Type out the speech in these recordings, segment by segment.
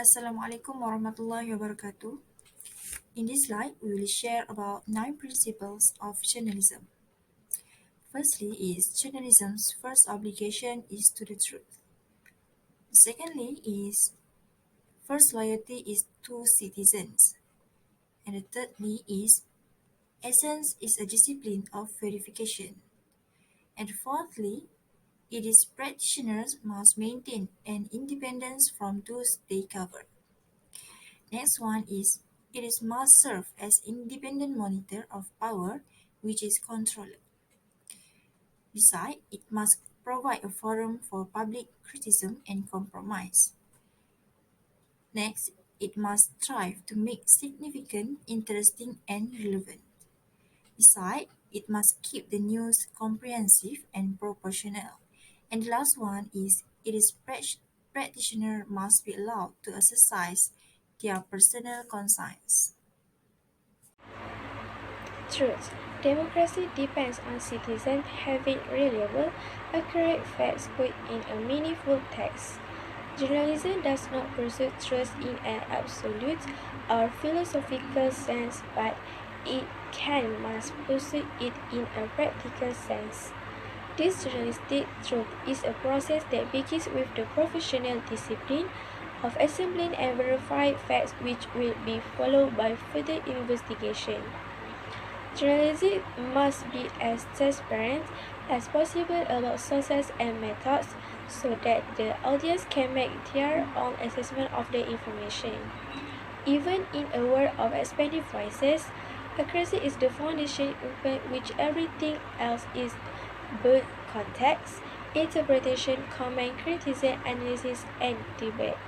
Assalamualaikum warahmatullahi wabarakatuh. In this slide, we will share about 9 principles of journalism. Firstly is journalism's first obligation is to the truth. Secondly is first loyalty is to citizens. And the thirdly is essence is a discipline of verification. And fourthly, it is practitioners must maintain an independence from those they cover. Next one is it is must serve as independent monitor of power which is controller. Besides, it must provide a forum for public criticism and compromise. Next, it must strive to make significant, interesting, and relevant. Besides, it must keep the news comprehensive and proportional. And the last one is it is practitioner must be allowed to exercise their personal conscience. Truth. Democracy depends on citizens having reliable, accurate facts put in a meaningful text. Journalism does not pursue truth in an absolute or philosophical sense, but it must pursue it in a practical sense. This journalistic truth is a process that begins with the professional discipline of assembling and verifying facts which will be followed by further investigation. Journalism must be as transparent as possible about sources and methods so that the audience can make their own assessment of the information. Even in a world of expanding voices, accuracy is the foundation upon which everything else is built: context, interpretation, comment, criticism, analysis, and debate.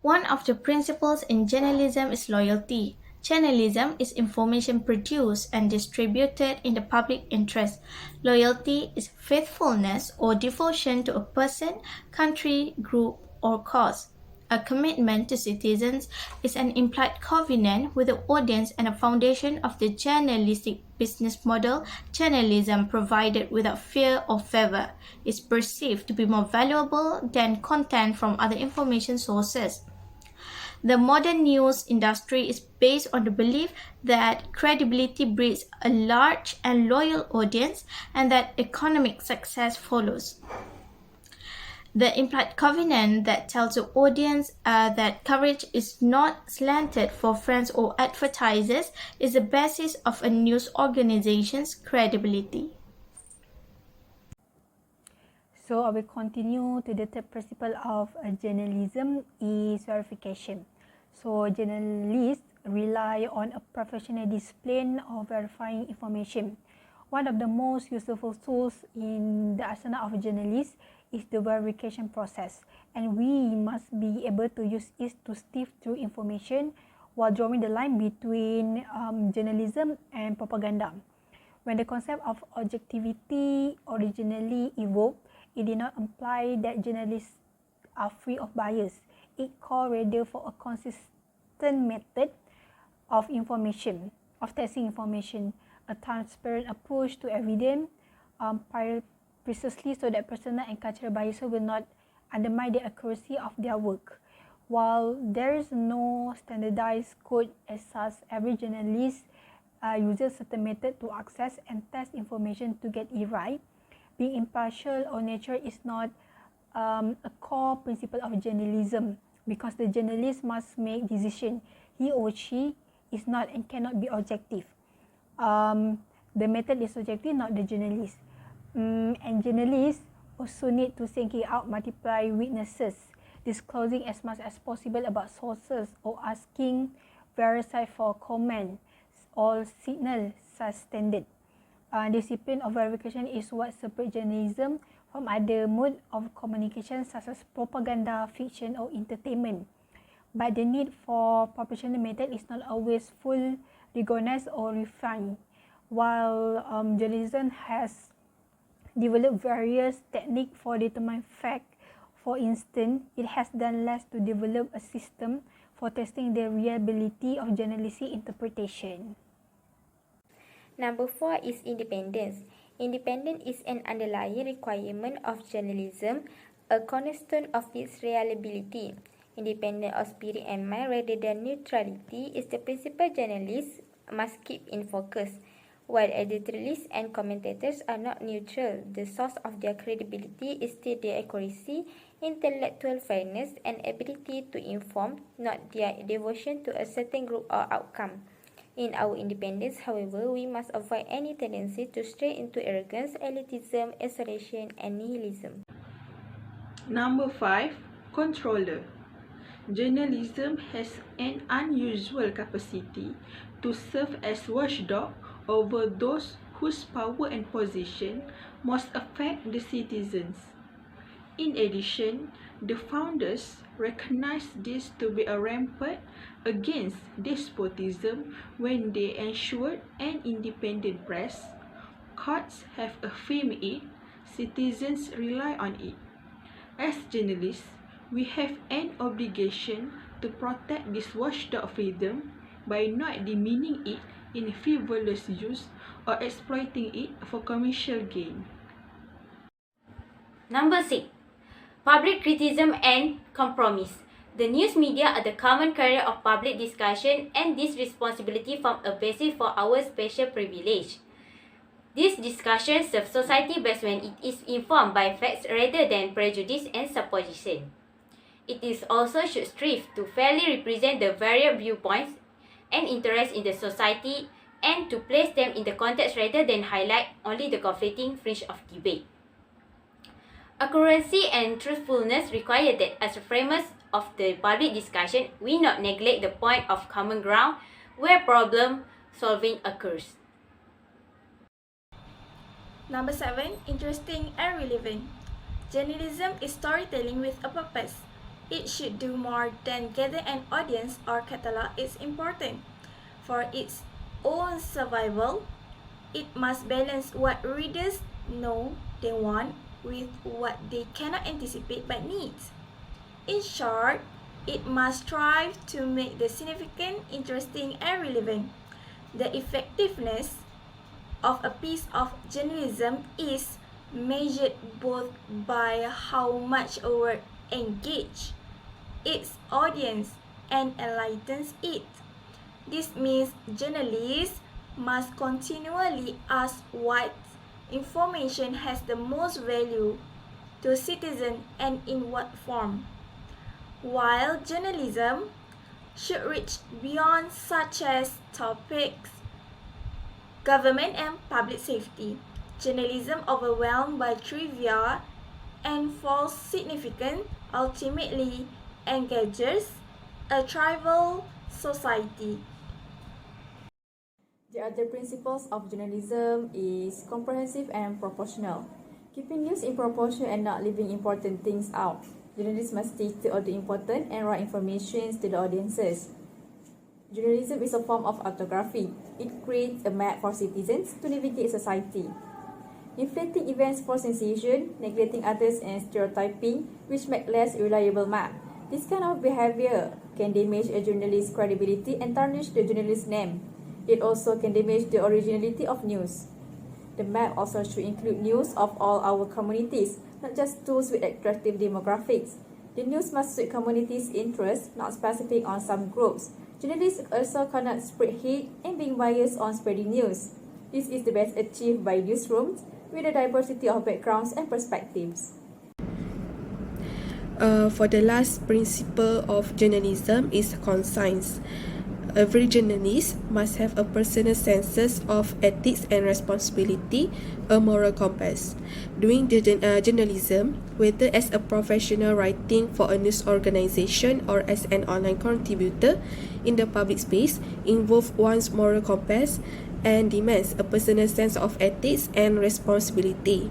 One of the principles in journalism is loyalty. Journalism is information produced and distributed in the public interest. Loyalty is faithfulness or devotion to a person, country, group, or cause. A commitment to citizens is an implied covenant with the audience and a foundation of the journalistic business model. Journalism provided without fear or favor is perceived to be more valuable than content from other information sources. The modern news industry is based on the belief that credibility breeds a large and loyal audience and that economic success follows. The implied covenant that tells the audience that coverage is not slanted for friends or advertisers is the basis of a news organization's credibility. So I will continue to the third principle of journalism is verification. So journalists rely on a professional discipline of verifying information. One of the most useful tools in the arsenal of journalists is the verification process, and we must be able to use it to sift through information while drawing the line between journalism and propaganda. When the concept of objectivity originally evoked, it did not imply that journalists are free of bias. It called rather for a consistent method of testing information, a transparent approach to evidence, precisely so that personal and cultural biases will not undermine the accuracy of their work. While there is no standardized code as such, every journalist uses certain method to access and test information to get it right. Being impartial or neutral is not a core principle of journalism, because the journalist must make decision. He or she is not and cannot be objective. The method is objective, not the journalist. And journalists also need to think it out, multiply witnesses, disclosing as much as possible about sources or asking various sides for comment or signal such standard. Discipline of verification is what separates journalism from other modes of communication such as propaganda, fiction, or entertainment. But the need for professional method is not always fully recognized or refined. While journalism has developed various techniques for determining fact, for instance, it has done less to develop a system for testing the reliability of journalistic interpretation. Number 4 is independence. Independence is an underlying requirement of journalism, a cornerstone of its reliability. Independent of spirit and mind rather than neutrality is the principle journalists must keep in focus. While editorialists and commentators are not neutral, the source of their credibility is still their accuracy, intellectual fairness, and ability to inform, not their devotion to a certain group or outcome. In our independence, however, we must avoid any tendency to stray into arrogance, elitism, isolation, and nihilism. Number 5. Controller. Journalism has an unusual capacity to serve as watchdog over those whose power and position most affect the citizens. In addition, the founders recognized this to be a rampart against despotism when they ensured an independent press. Courts have affirmed it, citizens rely on it. As journalists, we have an obligation to protect this watchdog freedom by not demeaning it in frivolous use or exploiting it for commercial gain. Number 6. Public criticism and compromise. The news media are the common carrier of public discussion, and this responsibility forms a basis for our special privilege. This discussion serves society best when it is informed by facts rather than prejudice and supposition. It is also should strive to fairly represent the various viewpoints and interests in the society and to place them in the context rather than highlight only the conflicting fringe of debate. Accuracy and truthfulness require that as framers of the public discussion, we not neglect the point of common ground where problem solving occurs. Number 7. Interesting and relevant. Journalism is storytelling with a purpose. It should do more than gather an audience or catalog its importance. For its own survival, it must balance what readers know they want with what they cannot anticipate but need. In short, it must strive to make the significant, interesting, and relevant. The effectiveness of a piece of journalism is measured both by how a work engages its audience and enlightens it. This means journalists must continually ask what information has the most value to citizens and in what form. While journalism should reach beyond such as topics, government and public safety, journalism overwhelmed by trivia and false significance ultimately engages a tribal society. The other principles of journalism is comprehensive and proportional. Keeping news in proportion and not leaving important things out. Journalists must take all the important and right information to the audiences. Journalism is a form of autography. It creates a map for citizens to navigate society. Inflating events for sensation, neglecting others and stereotyping, which make less reliable map. This kind of behavior can damage a journalist's credibility and tarnish the journalist's name. It also can damage the originality of news. The map also should include news of all our communities, not just those with attractive demographics. The news must suit communities' interests, not specific on some groups. Journalists also cannot spread hate and being biased on spreading news. This is the best achieved by newsrooms with a diversity of backgrounds and perspectives. For the last principle of journalism is conscience. Every journalist must have a personal sense of ethics and responsibility, a moral compass. Doing the journalism, whether as a professional writing for a news organization or as an online contributor in the public space, involves one's moral compass and demands a personal sense of ethics and responsibility.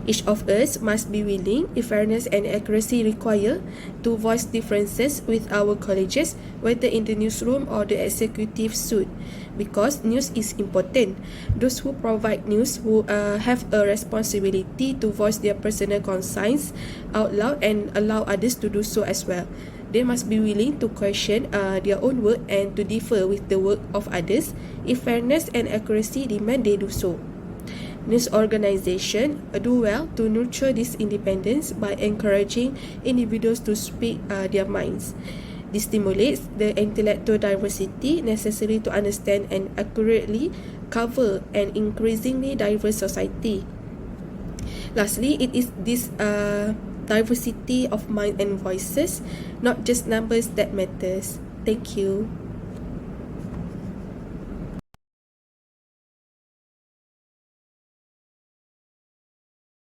Each of us must be willing, if fairness and accuracy require, to voice differences with our colleagues, whether in the newsroom or the executive suite, because news is important. Those who provide news who have a responsibility to voice their personal concerns out loud and allow others to do so as well. They must be willing to question their own work and to differ with the work of others if fairness and accuracy demand they do so. News organizations do well to nurture this independence by encouraging individuals to speak their minds. This stimulates the intellectual diversity necessary to understand and accurately cover an increasingly diverse society. Lastly, it is this diversity of mind and voices, not just numbers, that matters. Thank you.